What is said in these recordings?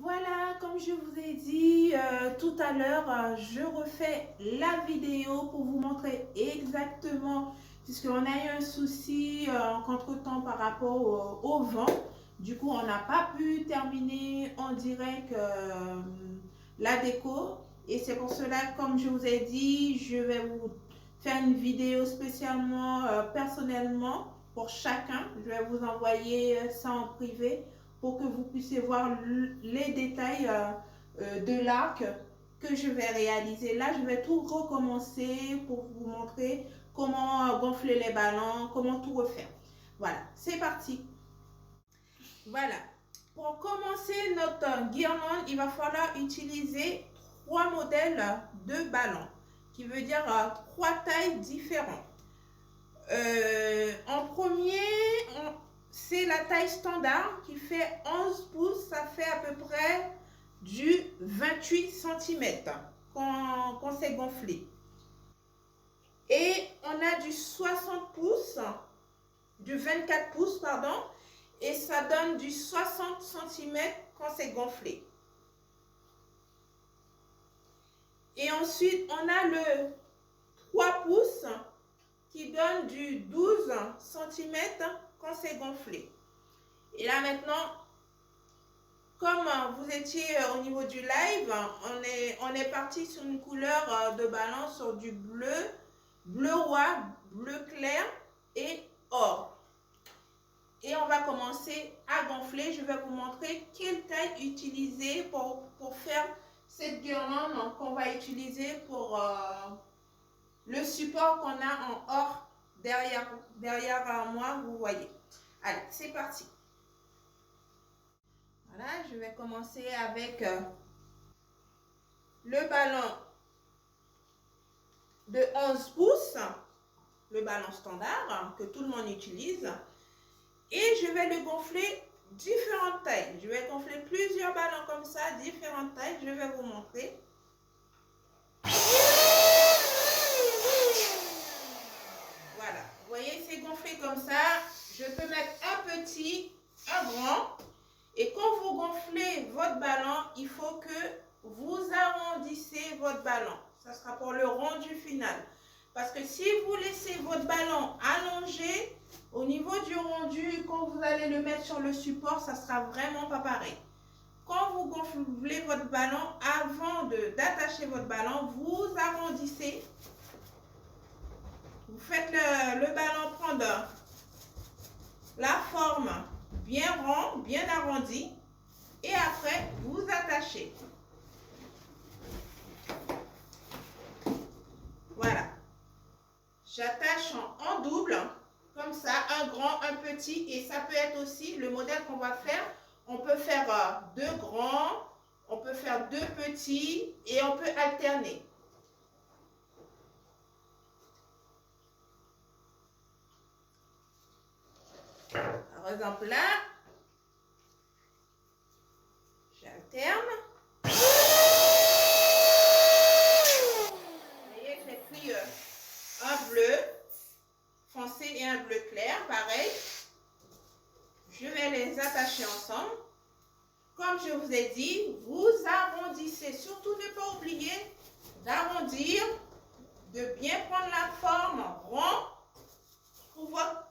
Voilà, comme je vous ai dit tout à l'heure, je refais la vidéo pour vous montrer exactement, puisqu'on a eu un souci en contre-temps par rapport au vent. Du coup, on n'a pas pu terminer en direct la déco. Et c'est pour cela, comme je vous ai dit, je vais vous faire une vidéo spécialement, personnellement, pour chacun. Je vais vous envoyer ça en privé pour que vous puissiez voir les détails de l'arc que je vais réaliser. Là, je vais tout recommencer pour vous montrer comment gonfler les ballons, comment tout refaire. Voilà, c'est parti. Voilà. Pour commencer notre guirlande, il va falloir utiliser 3 modèles de ballons, qui veut dire 3 tailles différentes. En premier, c'est la taille standard qui fait 11 pouces, ça fait à peu près du 28 cm quand c'est gonflé. Et on a du 60 pouces, du 24 pouces, pardon, et ça donne du 60 cm quand c'est gonflé. Et ensuite, on a le 3 pouces qui donne du 12 cm quand c'est gonflé. Et là maintenant, comme vous étiez au niveau du live, on est parti sur une couleur de ballon sur du bleu, bleu roi, bleu clair et or. Et on va commencer à gonfler. Je vais vous montrer quelle taille utiliser pour faire cette guirlande qu'on va utiliser pour le support qu'on a en or derrière moi, vous voyez. Allez, c'est parti. Voilà, je vais commencer avec le ballon de 11 pouces, le ballon standard que tout le monde utilise. Et je vais le gonfler différentes tailles. Je vais gonfler plusieurs ballons comme ça, différentes tailles. Je vais vous montrer. Voilà, vous voyez, c'est gonflé comme ça. Je peux mettre un petit, un grand. Et quand vous gonflez votre ballon, il faut que vous arrondissez votre ballon. Ça sera pour le rendu final. Parce que si vous laissez votre ballon allongé, au niveau du rendu, quand vous allez le mettre sur le support, ça sera vraiment pas pareil. Quand vous gonflez votre ballon, avant d'attacher votre ballon, vous arrondissez. Vous faites le ballon prendre la forme bien rond, bien arrondi. Et après, vous attachez. Voilà. J'attache en double, comme ça, un grand, un petit. Et ça peut être aussi le modèle qu'on va faire. On peut faire 2 grands, on peut faire 2 petits et on peut alterner. Par exemple là, j'alterne. Vous voyez, j'ai pris un bleu foncé et un bleu clair, pareil. Je vais les attacher ensemble. Comme je vous ai dit, vous arrondissez. Surtout ne pas oublier d'arrondir, de bien prendre la forme rond pour votre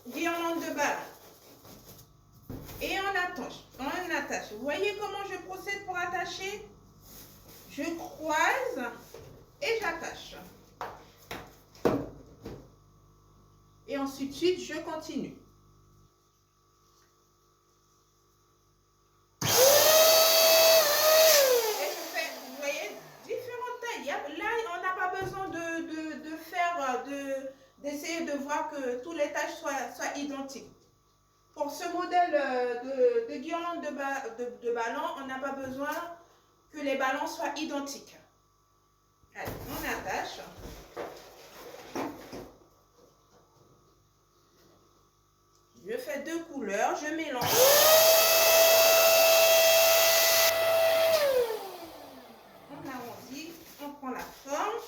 guirlande de ballon. Et on attache. Vous voyez comment je procède pour attacher? Je croise et j'attache. Et ensuite, je continue. D'essayer de voir que tous les tâches soient identiques. Pour ce modèle de guirlande de ballon, on n'a pas besoin que les ballons soient identiques. Allez, on attache. Je fais 2 couleurs, je mélange. On arrondit, on prend la forme.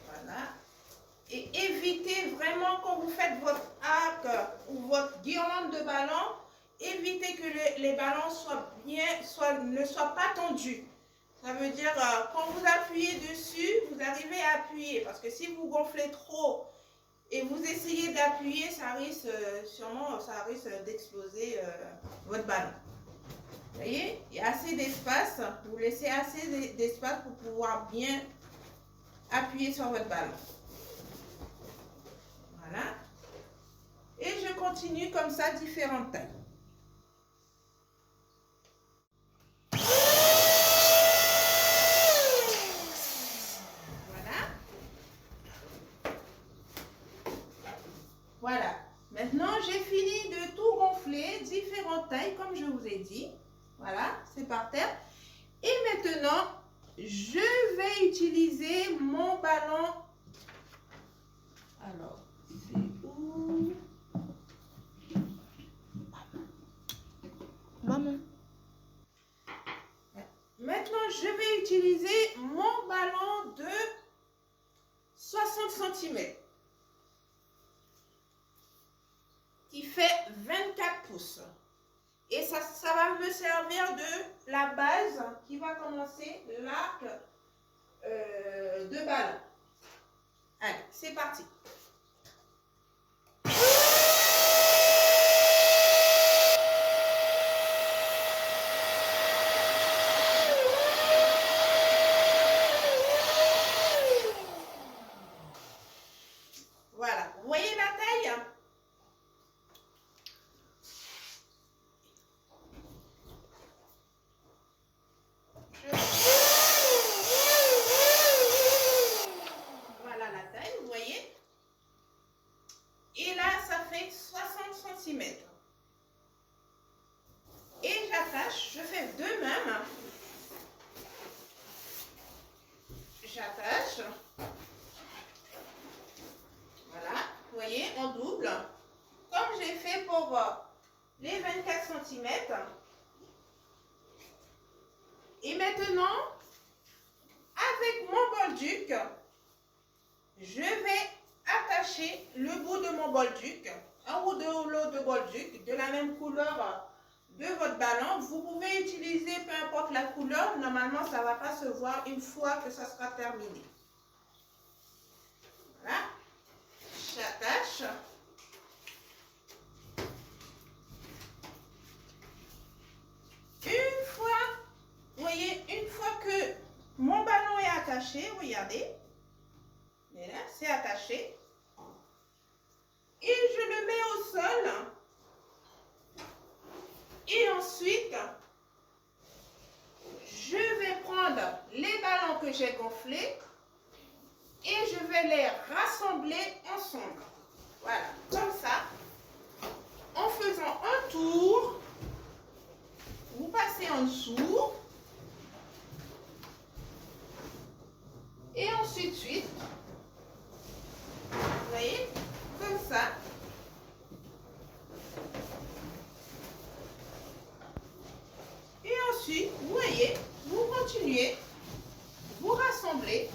Voilà. Et évitez vraiment quand vous faites votre arc ou pour votre guirlande de ballons, évitez que les ballons ne soient pas tendus. Ça veut dire, quand vous appuyez dessus, vous arrivez à appuyer. Parce que si vous gonflez trop et vous essayez d'appuyer, ça risque d'exploser votre ballon. Vous voyez, il y a assez d'espace. Vous laissez assez d'espace pour pouvoir bien appuyer sur votre ballon. Voilà. Et je continue comme ça, différentes tailles. Voilà, maintenant j'ai fini de tout gonfler, différentes tailles comme je vous ai dit. Voilà, c'est par terre. Et maintenant, je vais utiliser mon ballon. Alors, c'est où? Maman. Maintenant, je vais utiliser mon ballon de 60 cm. Qui fait 24 pouces. Et ça va me servir de la base qui va commencer l'arc de ballon. Allez, c'est parti. Voilà, vous voyez la taille? Voilà la taille, vous voyez. Et là, ça fait 60 cm. Et j'attache, je fais de même. J'attache. Voilà, vous voyez, on double. Comme j'ai fait pour les 24 cm. Et maintenant, avec mon bolduc, je vais attacher le bout de mon bolduc, un ou deux rouleaux de bolduc de la même couleur de votre ballon. Vous pouvez utiliser peu importe la couleur. Normalement, ça ne va pas se voir une fois que ça sera terminé. Voilà. J'attache. Vous voyez, une fois que mon ballon est attaché, regardez, et là, c'est attaché. Et je le mets au sol. Et ensuite, je vais prendre les ballons que j'ai gonflés et je vais les rassembler ensemble. Voilà, comme ça, en faisant un tour, vous passez en dessous. Et ensuite, vous voyez, comme ça. Et ensuite, vous voyez, vous continuez, vous rassemblez.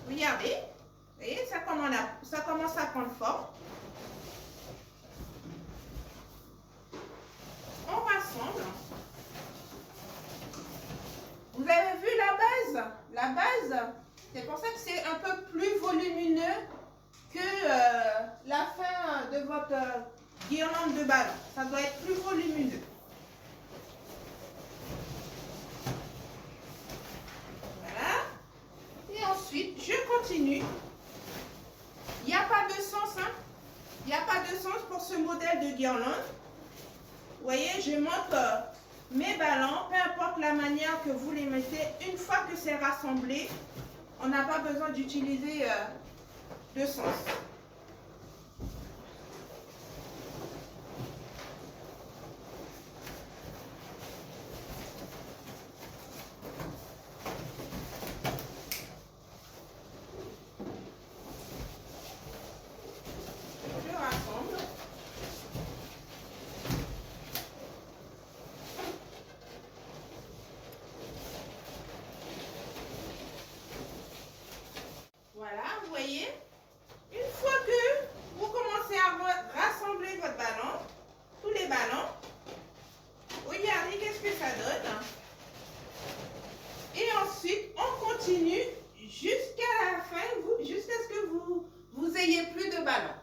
Regardez, vous voyez, ça commence à prendre forme. On rassemble. Vous avez vu la base? La base, c'est pour ça que c'est un peu plus volumineux que la fin de votre guirlande de ballon. Ça doit être plus volumineux. Voilà. Et ensuite, je continue. Il n'y a pas de sens, hein? Il n'y a pas de sens pour ce modèle de guirlande. Vous voyez, je monte mes ballons, peu importe la manière que vous les mettez. Une fois que c'est rassemblé, on n'a pas besoin d'utiliser de sens. Je rassemble. Voilà, vous voyez, une fois de ballon.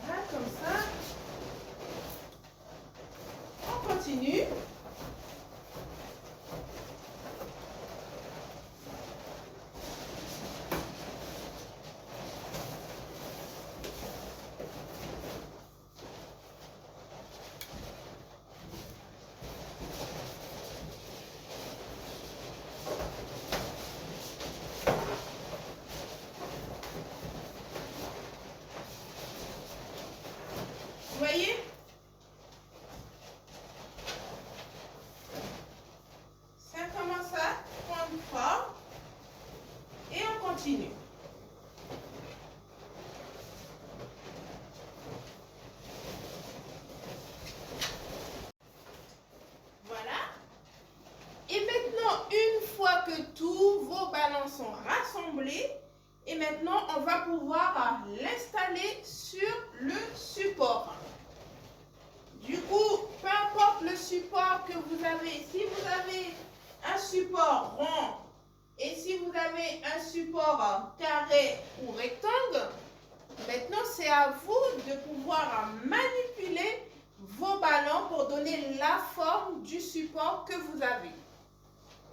Voilà, comme ça. On continue. Vous voyez? Ça commence à prendre forme et on continue. Voilà. Et maintenant, une fois que tous vos ballons sont rassemblés, et maintenant, on va pouvoir l'installer sur le support. Du coup, peu importe le support que vous avez, si vous avez un support rond et si vous avez un support carré ou rectangle, maintenant c'est à vous de pouvoir manipuler vos ballons pour donner la forme du support que vous avez.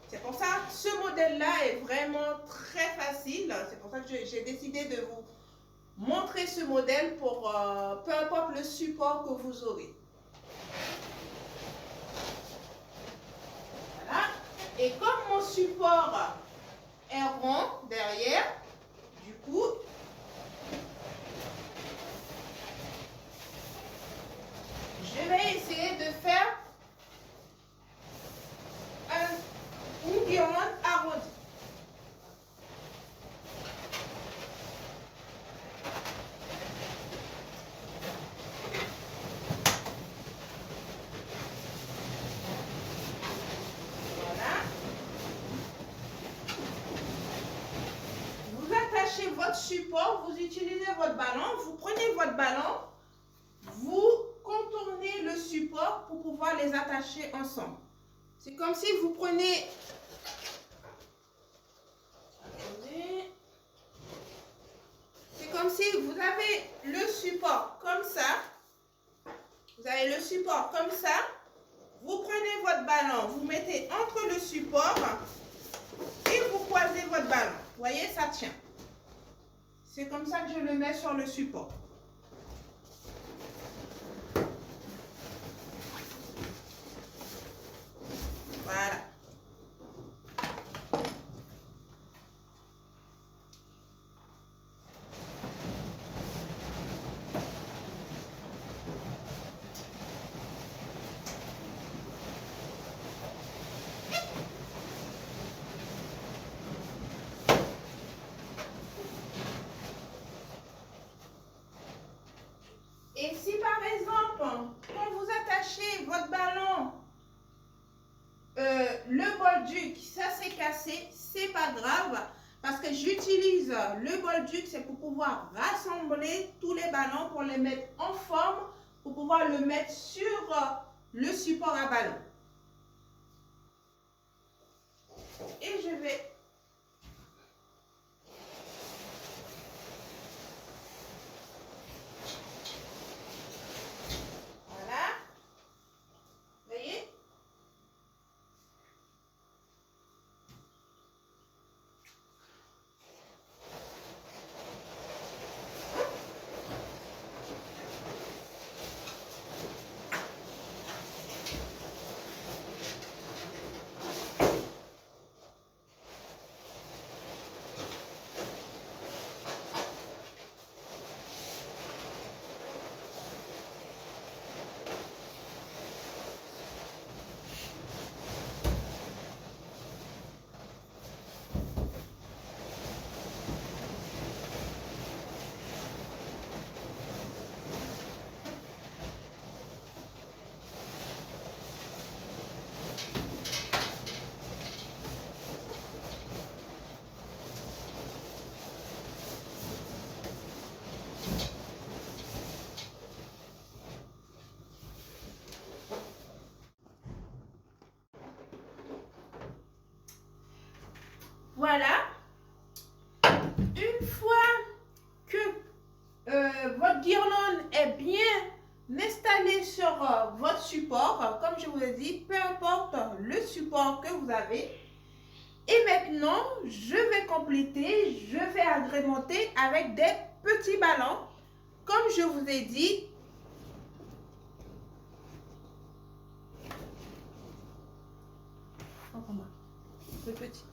C'est pour ça que ce modèle-là est vraiment très facile. C'est pour ça que j'ai décidé de vous montrer ce modèle pour peu importe le support que vous aurez. Voilà. Et comme mon support est rond derrière, du coup, je vais essayer de faire une guirlande arrondie. Votre support, vous utilisez votre ballon, vous prenez votre ballon, vous contournez le support pour pouvoir les attacher ensemble. C'est comme si vous prenez... C'est comme si vous avez le support comme ça. Vous avez le support comme ça. Vous prenez votre ballon, vous mettez entre le support et vous croisez votre ballon. Vous voyez, ça tient. C'est comme ça que je le mets sur le support. Voilà. Et si par exemple, quand vous attachez votre ballon, le bolduc, ça s'est cassé, c'est pas grave, parce que j'utilise le bolduc, c'est pour pouvoir rassembler tous les ballons, pour les mettre en forme, pour pouvoir le mettre sur le support à ballon. Et je vais... Voilà. Une fois que votre guirlande est bien installée sur votre support, comme je vous ai dit, peu importe le support que vous avez. Et maintenant, je vais compléter, je vais agrémenter avec des petits ballons. Comme je vous ai dit, le petit.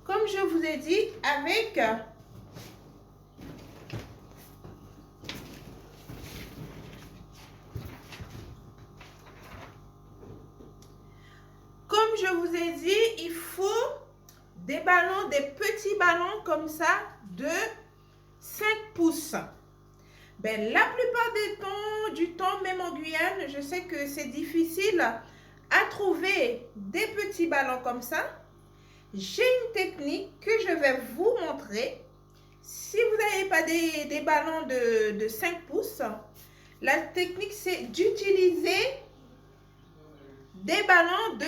Comme je vous ai dit, avec il faut des ballons, des petits ballons comme ça de 5 pouces. Ben, la plupart du temps, même en Guyane, je sais que c'est difficile à trouver des petits ballons comme ça. J'ai une technique que je vais vous montrer. Si vous n'avez pas des ballons de 5 pouces, la technique c'est d'utiliser des ballons de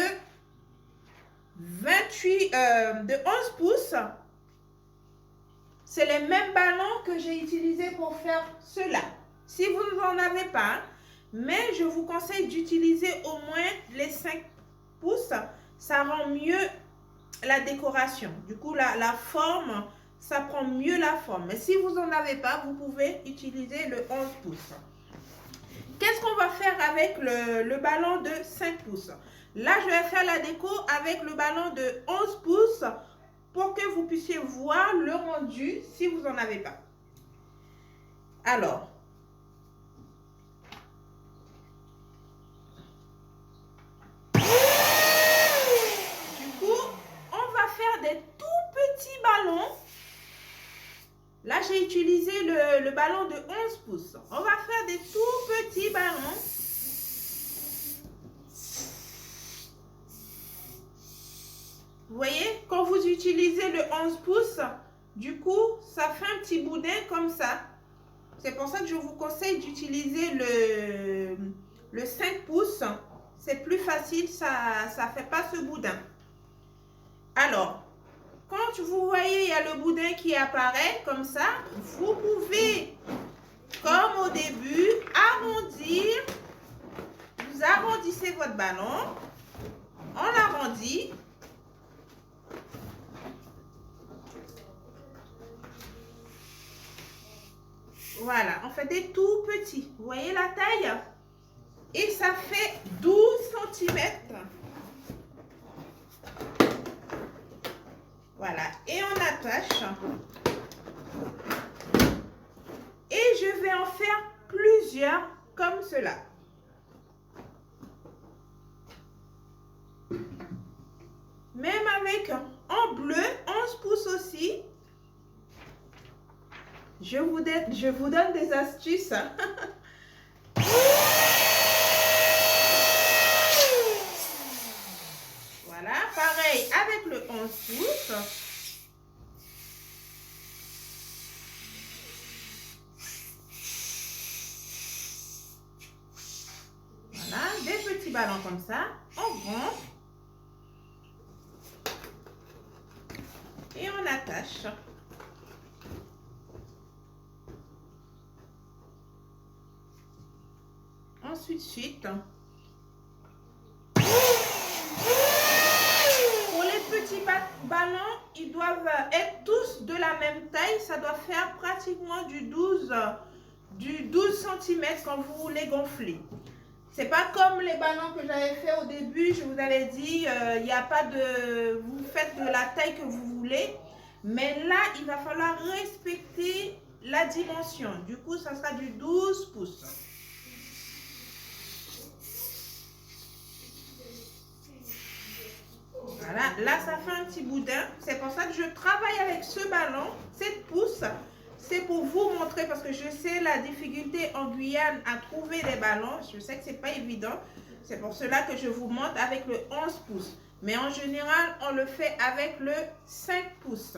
11 pouces. C'est les mêmes ballons que j'ai utilisés pour faire cela. Si vous n'en avez pas, mais je vous conseille d'utiliser au moins les 5 pouces. Ça rend mieux la décoration. Du coup, la forme, ça prend mieux la forme. Mais si vous n'en avez pas, vous pouvez utiliser le 11 pouces. Qu'est-ce qu'on va faire avec le ballon de 5 pouces? Là, je vais faire la déco avec le ballon de 11 pouces pour que vous puissiez voir le rendu si vous n'en avez pas. Alors, du coup, on va faire des tout petits ballons. Là, j'ai utilisé le ballon de 11 pouces. On va faire des tout petits ballons. Vous voyez, quand vous utilisez le 11 pouces, du coup, ça fait un petit boudin comme ça. C'est pour ça que je vous conseille d'utiliser le 5 pouces. C'est plus facile, ça ne fait pas ce boudin. Alors, quand vous voyez, il y a le boudin qui apparaît comme ça, vous pouvez, comme au début, arrondir. Vous arrondissez votre ballon. On l'arrondit. Voilà, on fait des tout petits. Vous voyez la taille? Et ça fait 12 cm. Voilà, et on attache. Et je vais en faire plusieurs comme cela. Même avec en bleu, 11 pouces aussi. Je vous donne des astuces. Voilà, pareil avec le 11 pouces. Voilà, des petits ballons comme ça, en grand. Et on attache. Ensuite, pour les petits ballons, ils doivent être tous de la même taille. Ça doit faire pratiquement du 12 cm quand vous les gonflez. C'est pas comme les ballons que j'avais fait au début. Je vous avais dit, il n'y a pas de... Vous faites de la taille que vous voulez. Mais là, il va falloir respecter la dimension. Du coup, ça sera du 12 pouces. Voilà, là ça fait un petit boudin. C'est pour ça que je travaille avec ce ballon, 7 pouces. C'est pour vous montrer parce que je sais la difficulté en Guyane à trouver des ballons. Je sais que c'est pas évident. C'est pour cela que je vous montre avec le 11 pouces. Mais en général, on le fait avec le 5 pouces.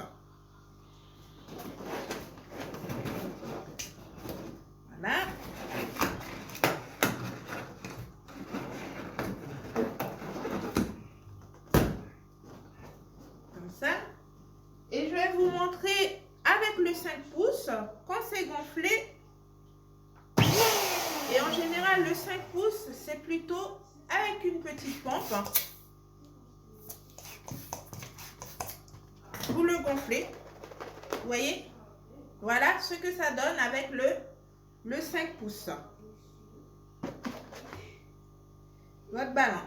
Voilà. vous le gonflez. Vous voyez? Voilà ce que ça donne avec le 5 pouces. Votre ballon.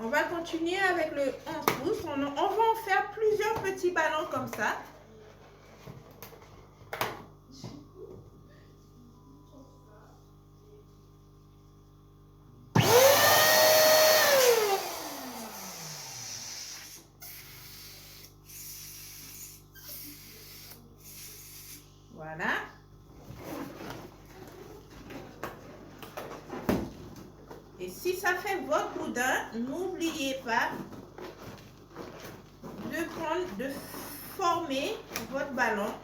On va continuer avec le 11 pouces. On va en faire plusieurs petits ballons comme ça. Voilà. Et si ça fait votre boudin, n'oubliez pas de former votre ballon.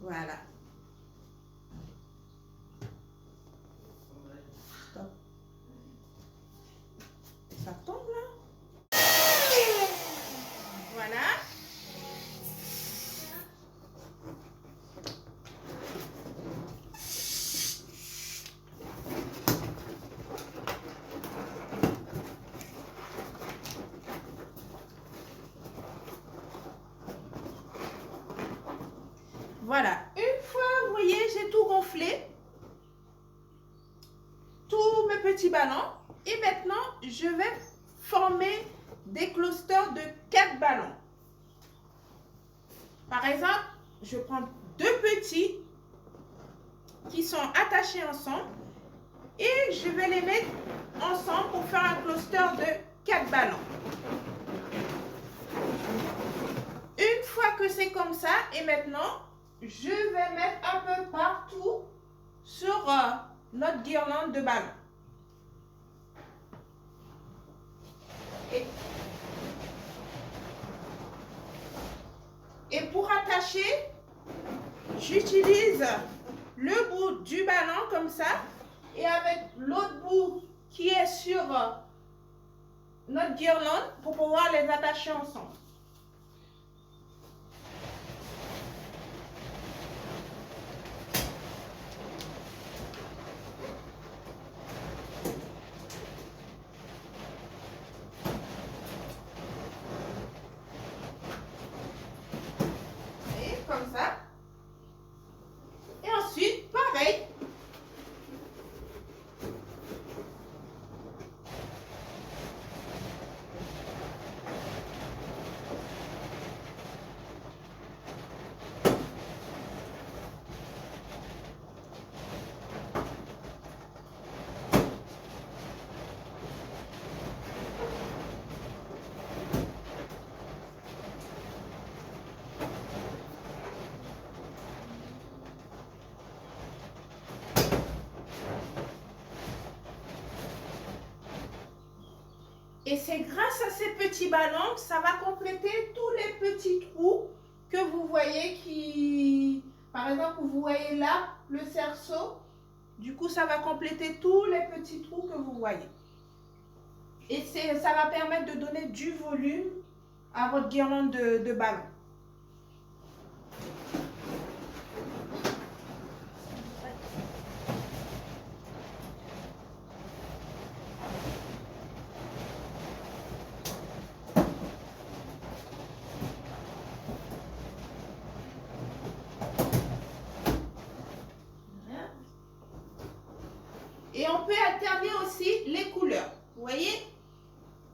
Voilà. Stop. Ça tombe là. Voilà. Voilà, une fois, vous voyez, j'ai tout gonflé, tous mes petits ballons. Et maintenant, je vais former des clusters de 4 ballons. Par exemple, je prends 2 petits qui sont attachés ensemble et je vais les mettre ensemble pour faire un cluster de 4 ballons. Une fois que c'est comme ça, et maintenant, je vais mettre un peu partout sur notre guirlande de ballons. Et pour attacher, j'utilise le bout du ballon comme ça et avec l'autre bout qui est sur notre guirlande pour pouvoir les attacher ensemble. Comme ça. Et ensuite, pareil. Et c'est grâce à ces petits ballons que ça va compléter tous les petits trous que vous voyez qui... Par exemple, vous voyez là le cerceau. Du coup, ça va compléter tous les petits trous que vous voyez. Et ça va permettre de donner du volume à votre guirlande de ballons. Et on peut alterner aussi les couleurs. Vous voyez?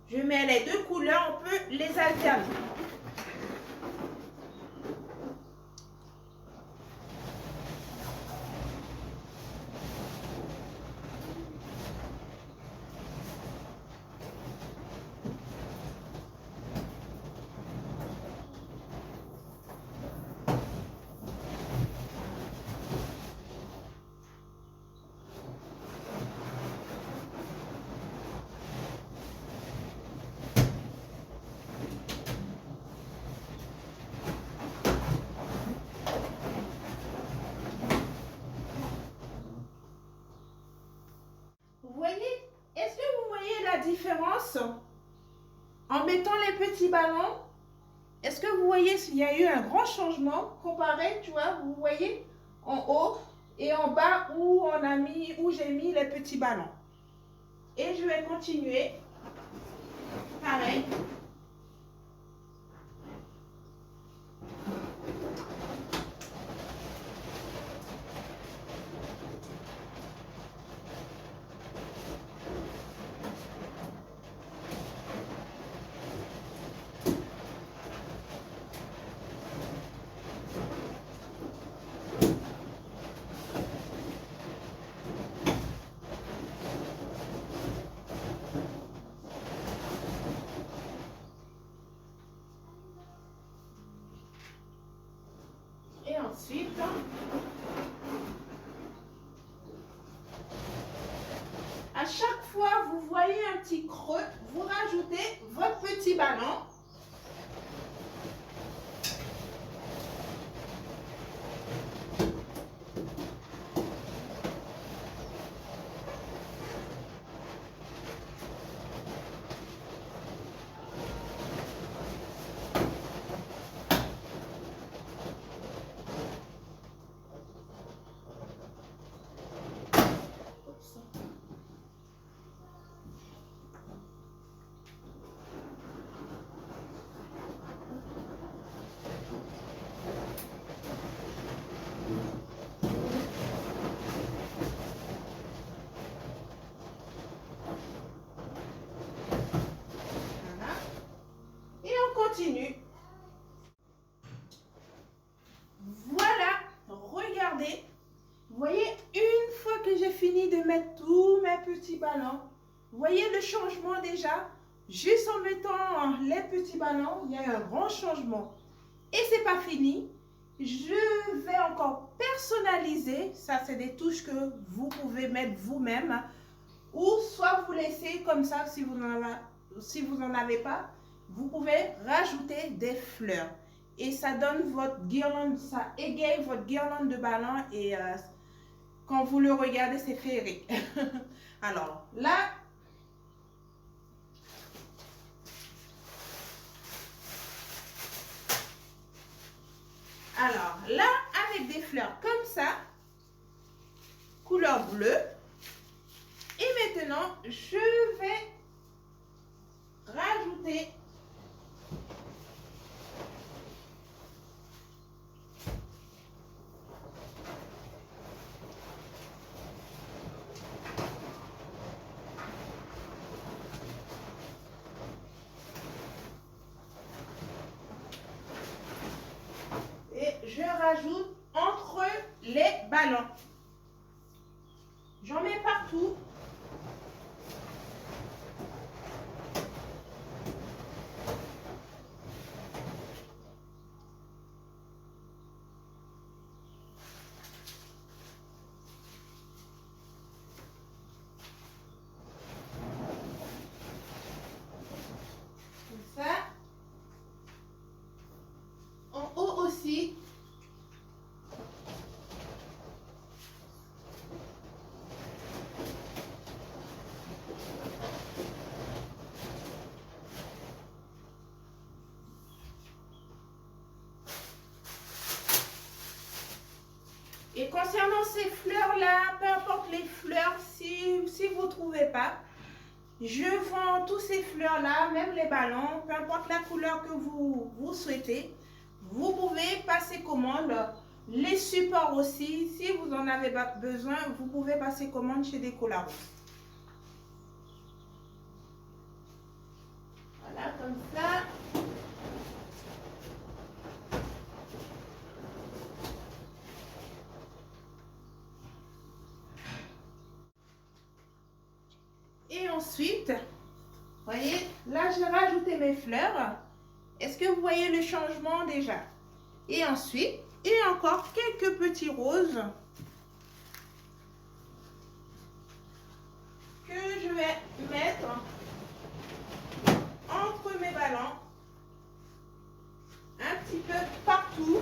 Je mets les 2 couleurs, on peut les alterner. Vous voyez? Est-ce que vous voyez la différence en mettant les petits ballons? Est-ce que vous voyez, il y a eu un grand changement comparé, tu vois, vous voyez, en haut et en bas où j'ai mis les petits ballons. Et je vais continuer, pareil. Et ensuite, à chaque fois, vous voyez un petit creux, vous rajoutez votre petit ballon. Continue. Voilà, regardez. Vous voyez, une fois que j'ai fini de mettre tous mes petits ballons, vous voyez le changement déjà. Juste en mettant les petits ballons, il y a un grand changement. Et c'est pas fini. Je vais encore personnaliser. Ça, c'est des touches que vous pouvez mettre vous-même. Ou soit vous laissez comme ça si vous n'en avez pas. Vous pouvez rajouter des fleurs et ça donne votre guirlande, ça égaye votre guirlande de ballons et quand vous le regardez, c'est féerique. Alors là, avec des fleurs comme ça, couleur bleue, et maintenant, je vais rajouter rajoute entre les ballons. J'en mets partout. Comme ça. En haut aussi. Et concernant ces fleurs-là, peu importe les fleurs, si vous ne trouvez pas, je vends tous ces fleurs-là, même les ballons, peu importe la couleur que vous souhaitez. Vous pouvez passer commande. Les supports aussi, si vous en avez besoin, vous pouvez passer commande chez Décolaros. Voilà, comme ça. Et ensuite, voyez, là j'ai rajouté mes fleurs. Est-ce que vous voyez le changement déjà? Et ensuite, et encore quelques petits roses que je vais mettre entre mes ballons, un petit peu partout.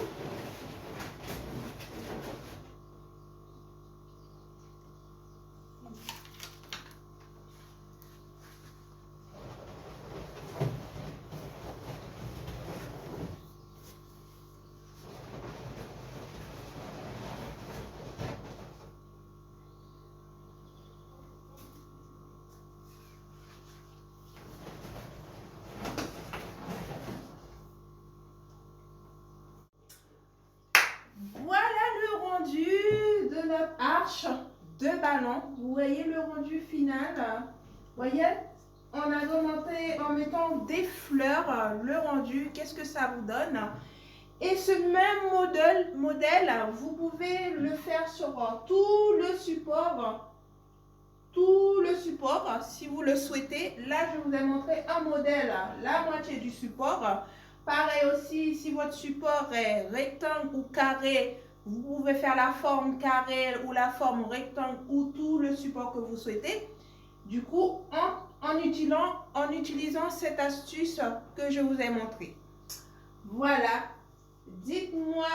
notre arche de ballon. Vous voyez le rendu final. Vous voyez, on a remonté en mettant des fleurs le rendu. Qu'est-ce que ça vous donne? Et ce même modèle, vous pouvez le faire sur tout le support. Si vous le souhaitez. Là, je vous ai montré un modèle, la moitié du support. Pareil aussi, si votre support est rectangle ou carré, vous pouvez faire la forme carrée ou la forme rectangle ou tout le support que vous souhaitez. Du coup, en utilisant cette astuce que je vous ai montrée. Voilà. Dites-moi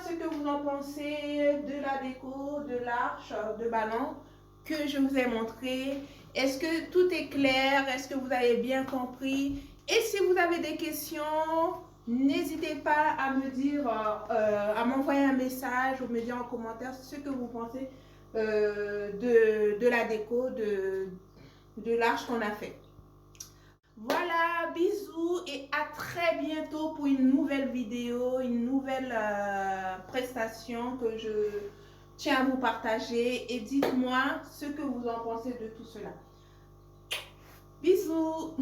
ce que vous en pensez de la déco, de l'arche, de ballon que je vous ai montré. Est-ce que tout est clair? Est-ce que vous avez bien compris? Et si vous avez des questions, n'hésitez pas à me dire, à m'envoyer un message ou me dire en commentaire ce que vous pensez de la déco, de l'arche qu'on a fait. Voilà, bisous et à très bientôt pour une nouvelle vidéo, une nouvelle prestation que je tiens à vous partager. Et dites-moi ce que vous en pensez de tout cela. Bisous!